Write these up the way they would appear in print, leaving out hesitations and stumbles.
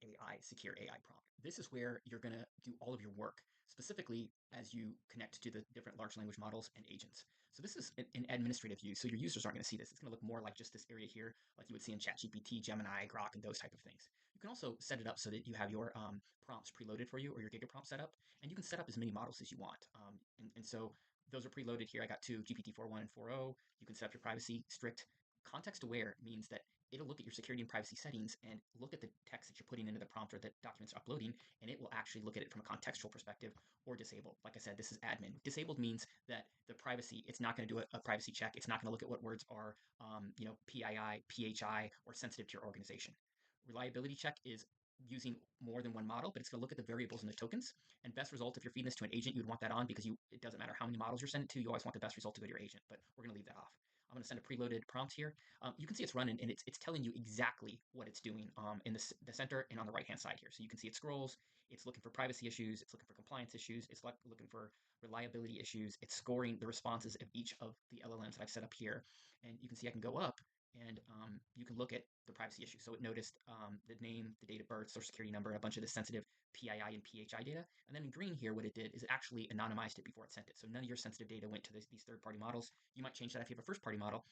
ZeroTrusted.AI secure AI prompt. This is where you're going to do all of your work, specifically as you connect to the different large language models and agents. So this is an administrative view, so your users aren't going to see this. It's going to look more like just this area here, like you would see in ChatGPT, Gemini, Grok, and those type of things. You can also set it up so that you have your prompts preloaded for you or your Giga prompt set up, and you can set up as many models as you want. And so those are preloaded here. I got two, GPT-4.1 and 4.0. You can set up your privacy strict. Context aware means that it'll look at your security and privacy settings and look at the text that you're putting into the prompt or the documents you're uploading, and it will actually look at it from a contextual perspective or disabled. Like I said, this is admin. Disabled means that the privacy, it's not going to do a privacy check. It's not going to look at what words are, PII, PHI, or sensitive to your organization. Reliability check is using more than one model, but it's going to look at the variables and the tokens. And best result, if you're feeding this to an agent, you would want that on because it doesn't matter how many models you're sending to, you always want the best result to go to your agent, but we're going to leave that off. I'm going to send a preloaded prompt here. You can see it's running and it's telling you exactly what it's doing in the center and on the right-hand side here. So you can see it scrolls, it's looking for privacy issues, it's looking for compliance issues, it's looking for reliability issues, it's scoring the responses of each of the LLMs that I've set up here. And you can see I can go up and you can look at the privacy issue. So it noticed the name, the date of birth, social security number, and a bunch of the sensitive PII and PHI data. And then in green here, what it did is it actually anonymized it before it sent it. So none of your sensitive data went to these third-party models. You might change that if you have a first-party model.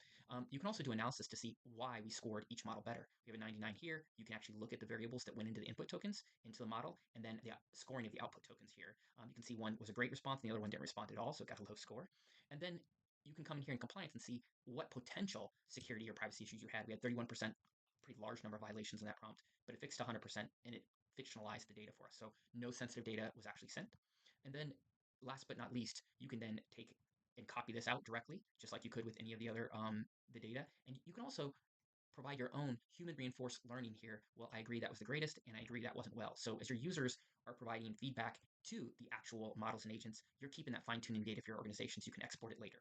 You can also do analysis to see why we scored each model better. We have a 99 here. You can actually look at the variables that went into the input tokens into the model, and then the scoring of the output tokens here. You can see one was a great response, and the other one didn't respond at all, so it got a low score. And then you can come in here in compliance and see what potential security or privacy issues you had. We had 31%, pretty large number of violations in that prompt, but it fixed 100% and it fictionalized the data for us. So no sensitive data was actually sent. And then last but not least, you can then take and copy this out directly, just like you could with any of the other the data. And you can also provide your own human reinforced learning here. Well, I agree that was the greatest, and I agree that wasn't well. So as your users are providing feedback to the actual models and agents, you're keeping that fine-tuning data for your organization so you can export it later.